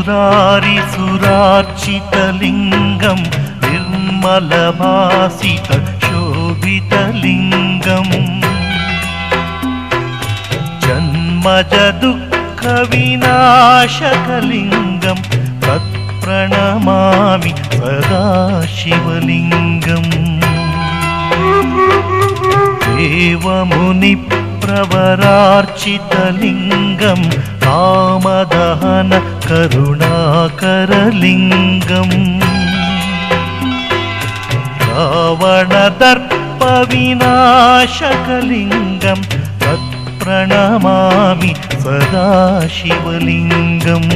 सुरारिसुरार्चितलिङ्गं निर्मलभासितशोभितलिङ्गम् जन्मजदुःखविनाशकलिङ्गं तत्प्रणमामि सदा शिवलिङ्गम् देवमुनिप्रवरार्चितलिङ्गं कामदहन करुणाकरलिङ्गम् रावणदर्पविनाशकलिङ्गं तत्प्रणमामि सदा शिवलिङ्गम्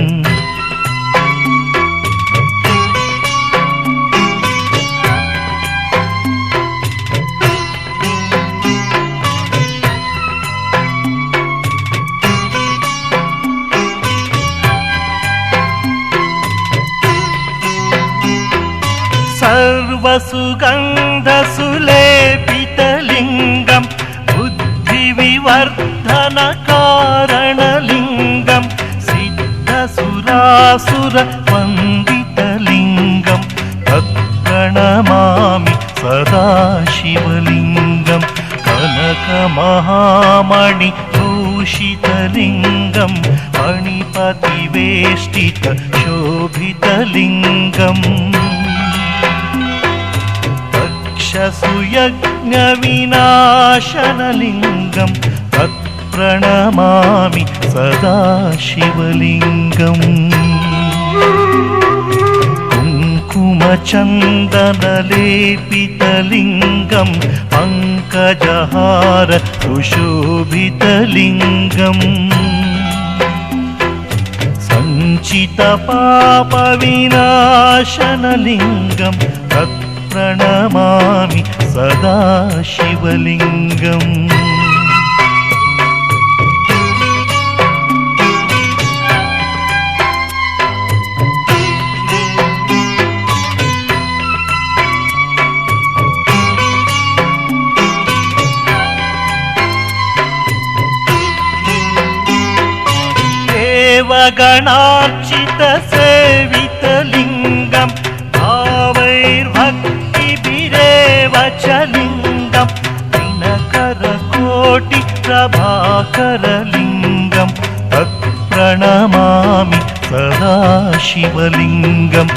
सर्वसुगन्धसुलेपितलिङ्गं बुद्धिविवर्धनकारणलिङ्गं सिद्धसुरासुरवन्दितलिङ्गं तत्प्रणमामि सदा शिवलिङ्गं कनकमहामणिभूषितलिङ्गं मणिपतिवेष्टितशोभितलिङ्गम् सुयज्ञविनाशनलिङ्गं तत्प्रणमामि सदा शिवलिङ्गम् कुङ्कुमचन्दनलेपितलिङ्गं पङ्कजहार सुशोभितलिङ्गम् सञ्चितपापविनाशनलिङ्गं प्रणमामि सदा शिवलिङ्गम् देवगणार्चितसेवितलिङ्गं भावैर्भक्तिभिरेवचलिङ्गं दिनकरकोटिप्रभाकरलिङ्गं तत्प्रणमामि सदा शिवलिङ्गम्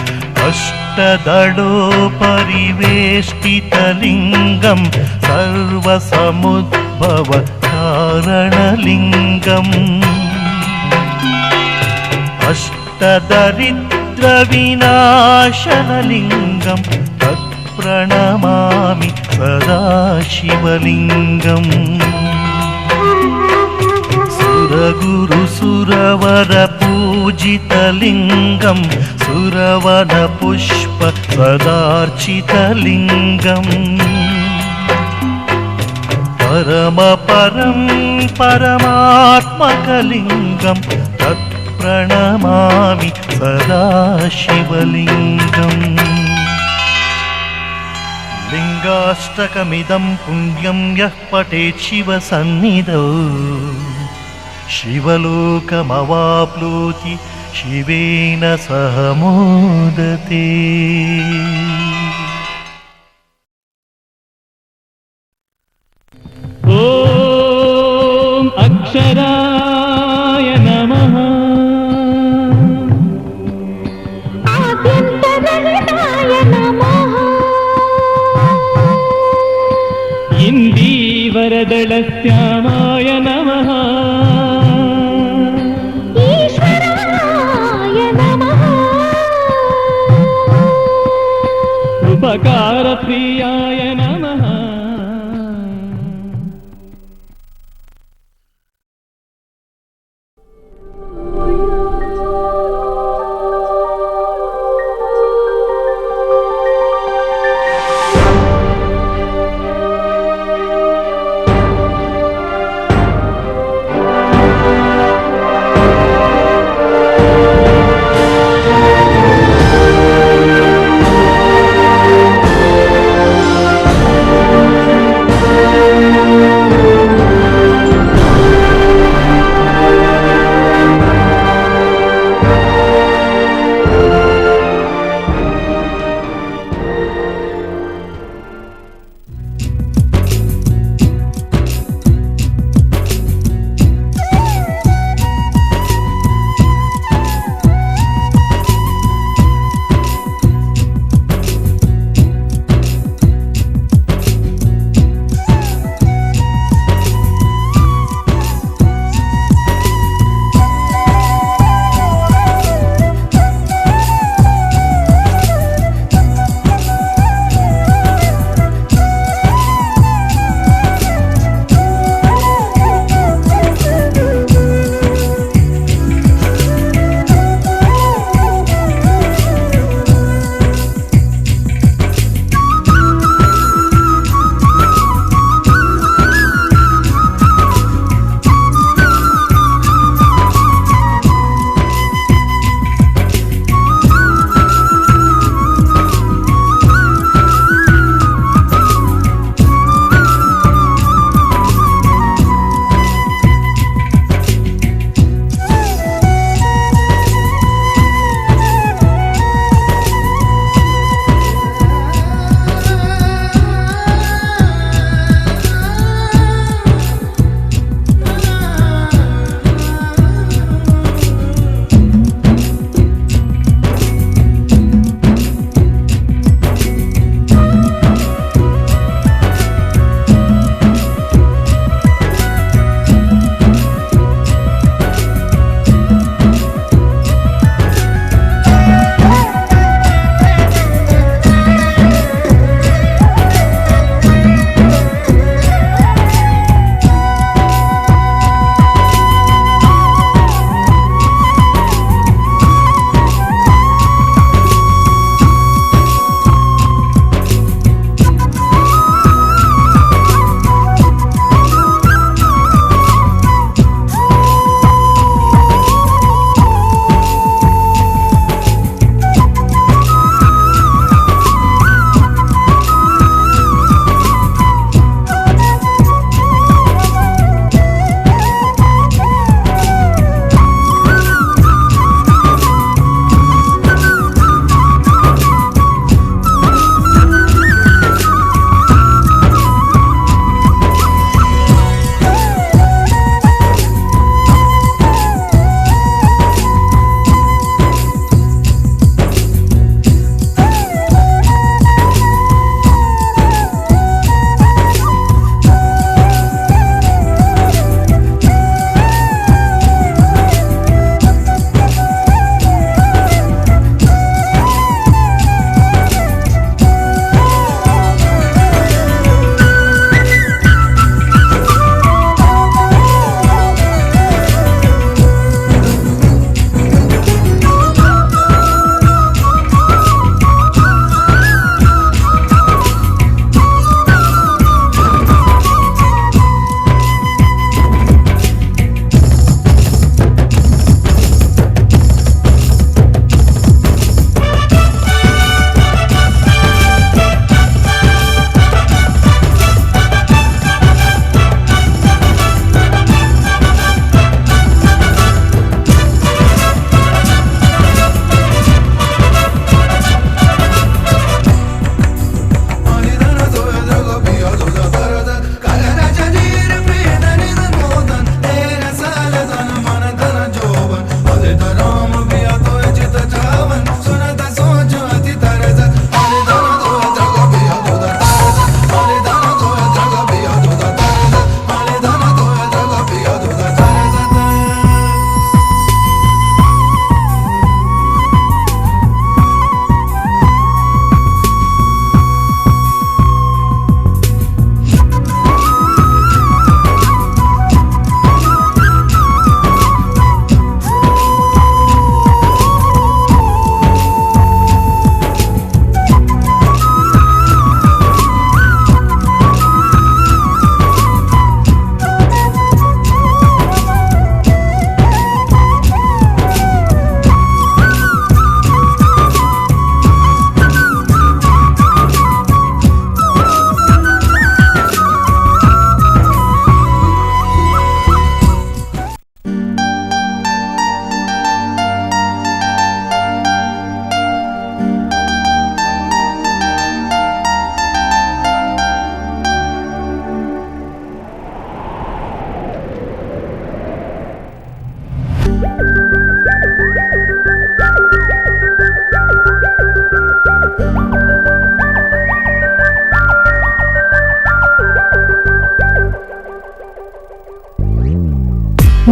अष्टदळोपरिवेष्टितलिङ्गं सर्वसमुद्भवकारणलिङ्गम् अष्टदरिद्रविनाशनलिङ्गं तत्प्रणमामि सदा शिवलिङ्गम् सुरगुरुसुरवरपूजितलिङ्गं सुरवनपुष्प सदार्चितलिङ्गम् परमपरं परमात्मकलिङ्गं तत्प्रणमामि सदा शिवलिङ्गम् लिङ्गाष्टकमिदं पुण्यं यः पठेत् शिवसन्निधौ शिवलोकमवाप्नोति शिवेन सह मोदते। ॐ अक्षराय नमः। आद्यन्तरहिताय नमः। इन्दीवरदलश्यामाय नमः। ईश्वराय नमः। उपकारप्रियाय नमः।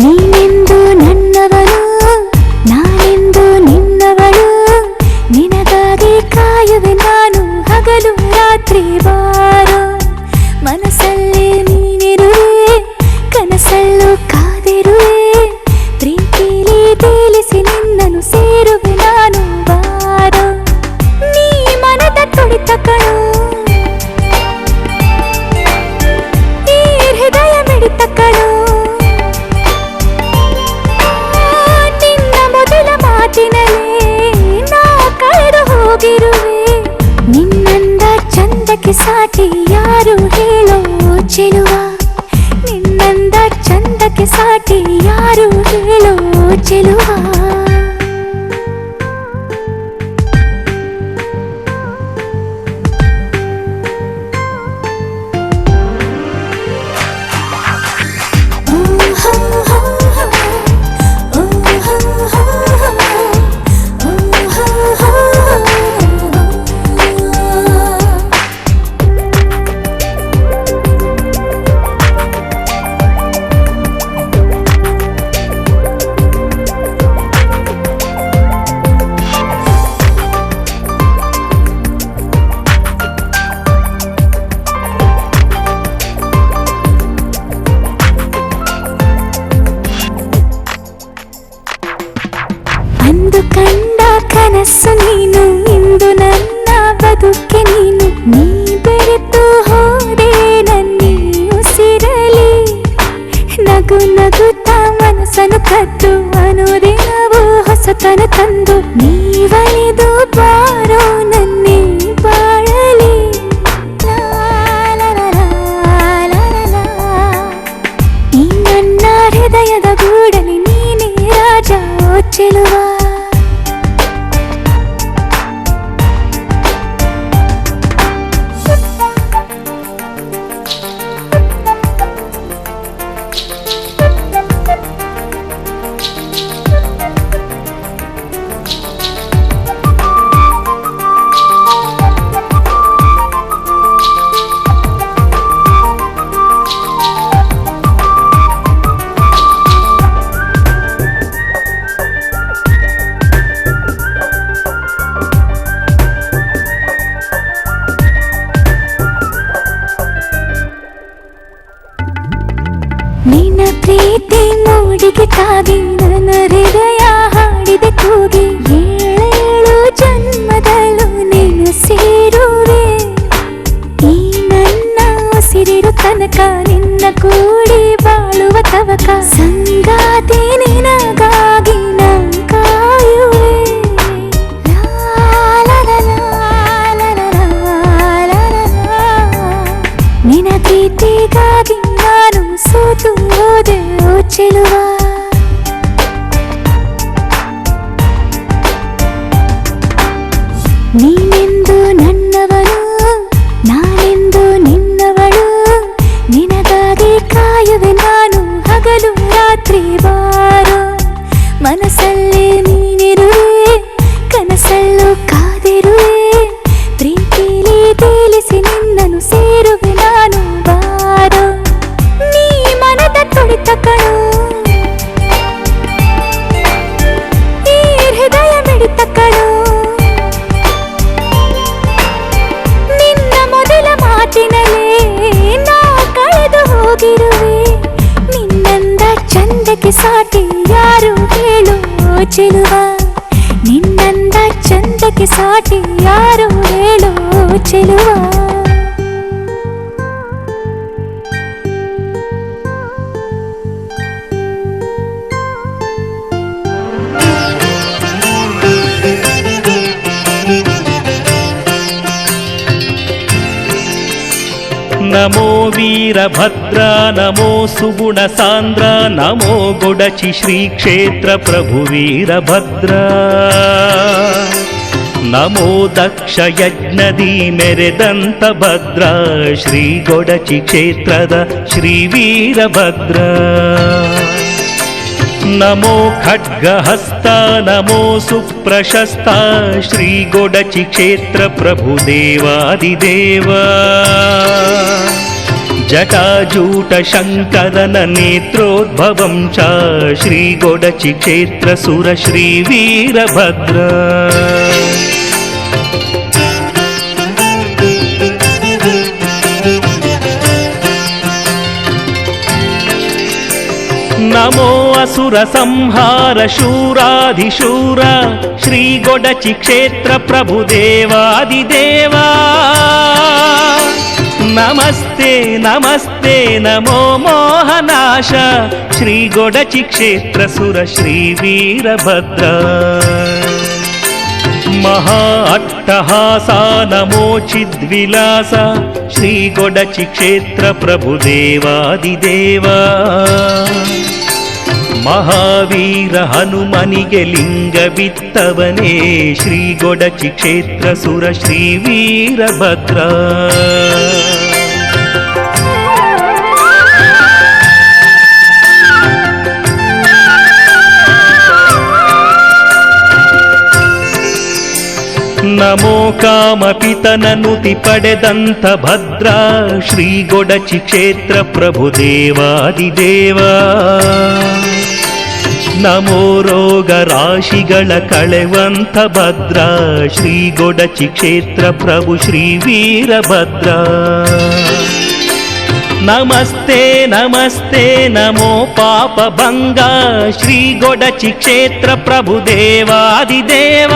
ನೀನೆಂದು ನನ್ನವಳು, ನಾನೆಂದು ನಿನ್ನವಳು. ನಿನಗಾಗಿ ಕಾಯುವೆ ನಾನು ಹಗಲು ರಾತ್ರಿ ಬಾರೋ. ಮನಸ್ಸಲ್ಲೇ ನೀನಿರುವೆ, ಕನಸಲ್ಲೂ ಕಾದಿರುವೆ. ಪ್ರೀತಿಲಿ ತೇಲಿಸಿ ನಿನ್ನನ್ನು ಸೇರುವೆ ನಾನು ಬಾರೋ. ನೀ ಮನದ ತುಳಿತ ಕಣೋ, ಈ ಹೃದಯ ಮಿಡಿತ ಕಣೋ. ನಿನ್ನ ಮೊದಲ ಮಾತಿನಲ್ಲೇ ನಾ ಕಳೆದು ಹೋಗಿರುವೆ. ನಿನ್ನಂದ ಚಂದಕ್ಕೆ ಸಾಟಿ ಯಾರು ಹೇಳೋ ಚೆಲುವ. ನಿನ್ನಂದ ಚಂದಕ್ಕೆ ಸಾಟಿ ಯಾರು ಹೇಳೋ ಚೆಲುವ. ಅಂದು ಕಂಡ ಕನಸು ನೀನು, ಇಂದು ನನ್ನ ಬದುಕೆ ನೀನು. ನೀ ಬೆರೆತು ಹೋದೆ ನನ್ನಿ ಉಸಿರಲಿ. ನಗು ನಗುತ್ತಾ ಮನಸ್ಸನ್ನು ಕದ್ದು ಅನುದಿನವೂ ಹೊಸತನ ತಂದು ನೀವಲಿದು ಬಾರೋ ನನ್ನಿ ಬಾಳಲಿ. ಈ ನನ್ನ ಹೃದಯದ ಗೂಡಲಿ ನೀನೇ ರಾಜ ಚೆಲುವ. ನಿನ್ನ ಪ್ರೀತಿ ಮೂಡಿಗೆ ತಾಗಿ ನನ್ನ ಹೃದಯ ಹಾಡಿದೆ ಕೂಗಿ. ಏಳೇಳು ಜನ್ಮದಲ್ಲೂ ನೀನು ಸೇರುವೆ. ಈ ನನ್ನ ಉಸಿರಿರು ತನಕ ನಿನ್ನ ಕೂಡಿ ಬಾಳುವ ತವಕ. ಸಂಗಾತಿ ನಿನಗಾಗಿ ನಾ ಕಾಯುವೆ. ನಿನ ಪ್ರೀತಿಗಾಗಿ ನಾನು ಸೋತು ಹೋದೆ ಓ ಚೆಲುವ. ನೀನೆಂದು ನನ್ನವಳು, ನಾನೆಂದು ನಿನ್ನವಳು. ನಿನಗಾಗಿ ಕಾಯುವೆ ನಾನು ಹಗಲು ರಾತ್ರಿ ಬಾರೋ. ಮನಸ್ಸಲ್ಲೇ ನೀನಿರುವೆ, ಕನಸಲ್ಲೂ ಕಾದಿರುವೆ. ಪ್ರೀತಿಲಿ ತೇಲಿಸಿ ನಿನ್ನನ್ನು ಸೇರುವೆ ನಾನು ಬಾರೋ. ನೀ ಮನದ ತುಳಿತ ಕಣೋ, ಈ ಹೃದಯ ಮಿಡಿತ ಕಣೋ. ನಿನ್ನ ಮೊದಲ ಮಾತಿನಲ್ಲೇ ನಾ ಕಳೆದು ಹೋಗಿರುವೆ. ನಿನ್ನಂದ ಚಂದಕ್ಕೆ ಸಾಟಿ ಯಾರು ಹೇಳೋ ಚೆಲುವ. ನಿನ್ನಂದ ಚಂದಕ್ಕೆ ಸಾಟಿ ಯಾರು ಹೇಳೋ ಚೆಲುವ. ನಮೋ ವೀರಭದ್ರ, ನಮೋ ಸುಗುಣ ಸಾಂದ್ರ, ನಮೋ ಗೊಡಚಿ ಶ್ರೀ ಕ್ಷೇತ್ರ ಪ್ರಭು ವೀರಭದ್ರ. ನಮೋ ದಕ್ಷ ಯಜ್ಞದಿ ಮೆರೆದಂತ ಭದ್ರ, ಶ್ರೀ ಗೊಡಚಿ ಕ್ಷೇತ್ರದ ಶ್ರೀ ವೀರಭದ್ರ. ನಮೋ ಖಡ್ಗಹಸ್ತ, ನಮೋ ಸುಪ್ರಶಸ್ತ, ಶ್ರೀ ಗೊಡಚಿ ಕ್ಷೇತ್ರ ಪ್ರಭು ದೇವಾದಿದೇವ. ಜಟಾಜೂಟ ಶಂಕರನ ನೇತ್ರೋದ್ಭವಂ ಚ ಶ್ರೀಗೊಡಚಿ ಕ್ಷೇತ್ರ ಸುರ ಶ್ರೀ ವೀರಭದ್ರ. ನಮೋ ಅಸುರ ಸಂಹಾರ ಶೂರಾಧಿಶೂರ ಶ್ರೀಗೊಡಚಿ ಕ್ಷೇತ್ರ ಪ್ರಭು ದೇವಾದಿದೇವ. ನಮಸ್ತೆ ನಮಸ್ತೆ ನಮೋ ಮೋಹನಾಶ ಶ್ರೀಗೊಡಚಿ ಕ್ಷೇತ್ರ ಸುರ ಶ್ರೀ ವೀರಭದ್ರ. ಮಹಾ ಅಟ್ಟಹಾಸ ನಮೋ ಚಿದ್ವಿಲಾಸ ಶ್ರೀಗೊಡಚಿ ಕ್ಷೇತ್ರ ಪ್ರಭು ದೇವಾದಿದೇವ. ಮಹಾವೀರ ಹನುಮನಿಗೆ ಲಿಂಗ ಬಿತ್ತವನೇ ಶ್ರೀಗೊಡಚಿ ಕ್ಷೇತ್ರ ಸುರ ಶ್ರೀ ವೀರಭದ್ರ. ನಮೋ ಕಾಮಪಿತನ ನುತಿ ಪಡೆದಂಥ ಭದ್ರ ಶ್ರೀಗೊಡಚಿ ಕ್ಷೇತ್ರ ಪ್ರಭು ದೇವಾದಿದೇವ. ನಮೋ ರೋಗ ರಾಶಿಗಳ ಕಳೆವಂಥ ಭದ್ರ ಶ್ರೀಗೊಡಚಿ ಕ್ಷೇತ್ರ ಪ್ರಭು ಶ್ರೀ ವೀರಭದ್ರ. ನಮಸ್ತೆ ನಮಸ್ತೆ ನಮೋ ಪಾಪ ಭಂಗ ಶ್ರೀಗೊಡಚಿ ಕ್ಷೇತ್ರ ಪ್ರಭು ದೇವಾದಿದೇವ.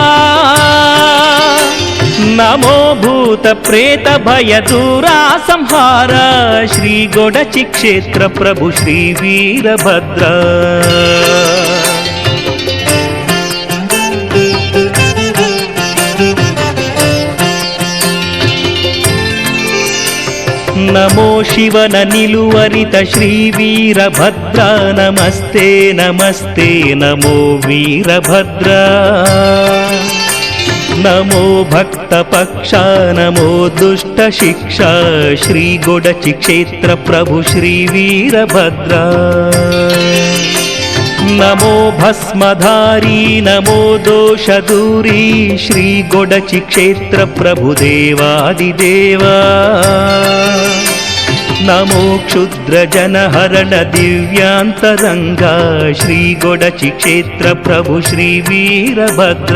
ನಮೋ ಭೂತ ಪ್ರೇತ ಭಯ ದೂರ ಸಂಹಾರ ಶ್ರೀಗೊಡಚಿ ಕ್ಷೇತ್ರ ಪ್ರಭು ಶ್ರೀ ವೀರಭದ್ರ. ನಮೋ ಶಿವನ ನಿಲುವರಿತ ಶ್ರೀ ವೀರಭದ್ರ. ನಮಸ್ತೆ ನಮಸ್ತೆ ನಮೋ ವೀರಭದ್ರ. ನಮೋ ಭಕ್ತ ಪಕ್ಷ ನಮೋ ದುಷ್ಟ ಶಿಕ್ಷಾ ಶ್ರೀಗೊಡಚಿ ಕ್ಷೇತ್ರ ಪ್ರಭು ಶ್ರೀ ವೀರಭದ್ರ. ನಮೋ ಭಸ್ಮಧಾರಿ ನಮೋ ದೋಷ ದೂರಿ ಶ್ರೀಗೊಡಚಿ ಕ್ಷೇತ್ರ ಪ್ರಭು ದೇವಾದಿದೇವ. ನಮೋ ಕ್ಷುದ್ರ ಜನಹರಣ ದಿವ್ಯಾಂತರಂಗ ಶ್ರೀಗೊಡಚಿ ಕ್ಷೇತ್ರ ಪ್ರಭು ಶ್ರೀ ವೀರಭದ್ರ.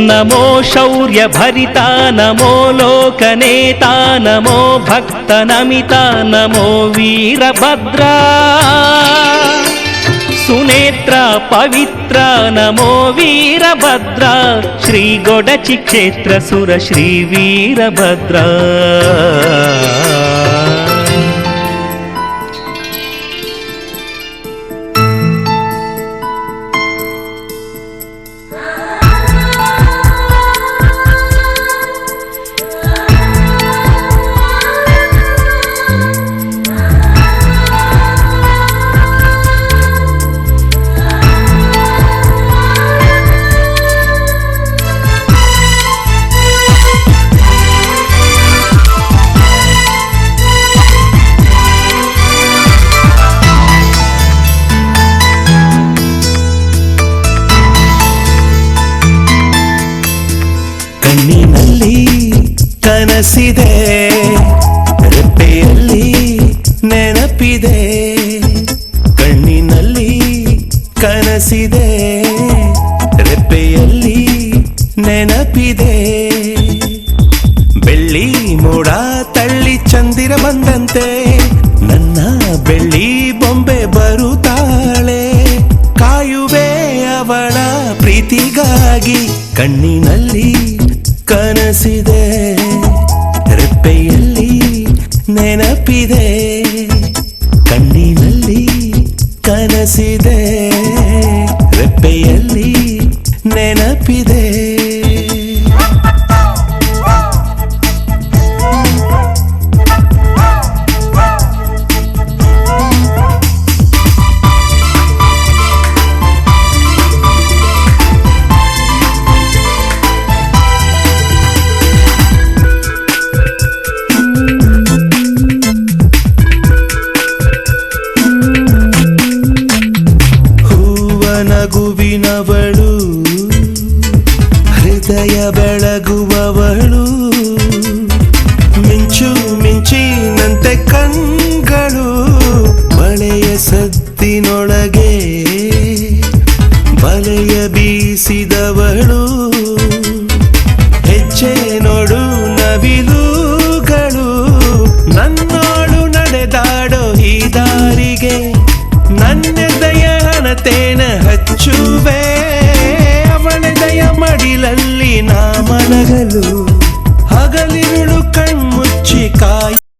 ನಮೋ ಶೌರ್ಯ ಭರಿತ ನಮೋ ಲೋಕನೇತ ನಮೋ ಭಕ್ತ ನಮಿತ ನಮೋ ವೀರಭದ್ರ. ಸುನೇತ್ರ ಪವಿತ್ರ ನಮೋ ವೀರಭದ್ರ ಶ್ರೀಗೊಡಚಿ ಕ್ಷೇತ್ರ ಸುರ ಶ್ರೀ ವೀರಭದ್ರ. ಕಣ್ಣಿನಲ್ಲಿ ಕನಸಿದೆ, ರೆಪ್ಪೆಯಲ್ಲಿ ನೆನಪಿದೆ. ಕಣ್ಣಿನಲ್ಲಿ ಕನಸಿದೆ, ರೆಪ್ಪೆಯಲ್ಲಿ ನೆನಪಿದೆ. ಬೆಳ್ಳಿ ಮೋಡ ತಳ್ಳಿ ಚಂದಿರ ಬಂದಂತೆ ನನ್ನ ಬೆಳ್ಳಿ ಬೊಂಬೆ ಬರುತ್ತಾಳೆ. ಕಾಯುವೆ ಅವಳ ಪ್ರೀತಿಗಾಗಿ. ಕಣ್ಣಿನಲ್ಲಿ ಕನಸಿದೆ, ರೆಪ್ಪೆಯಲ್ಲಿ ನೆನಪಿದೆ. ಕಣ್ಣಿನಲ್ಲಿ ಕನಸಿದೆ, ರೆಪ್ಪೆಯಲ್ಲಿ ನೆನಪಿದೆ. ಕಣ್ಗಳು ಬಳೆಯ ಸದ್ದಿನೊಳಗೆ ಬಲೆಯ ಬೀಸಿದವಳು ಹೆಜ್ಜೆ ನೋಡು ನವಿಲುಗಳು ನನ್ನೋಳು ನಡೆದಾಡೋ ಈ ದಾರಿಗೆ ನನ್ನೆದೆಯ ಹಣತೇನ ಹಚ್ಚುವೆ ಅವಳೆದೆಯ ಮಡಿಲಲ್ಲಿ ನಾ ಮಲಗಲು ಹಗಲಿರುಳು ಕಣ್ಮುಚ್ಚಿ ಕಾಯಿ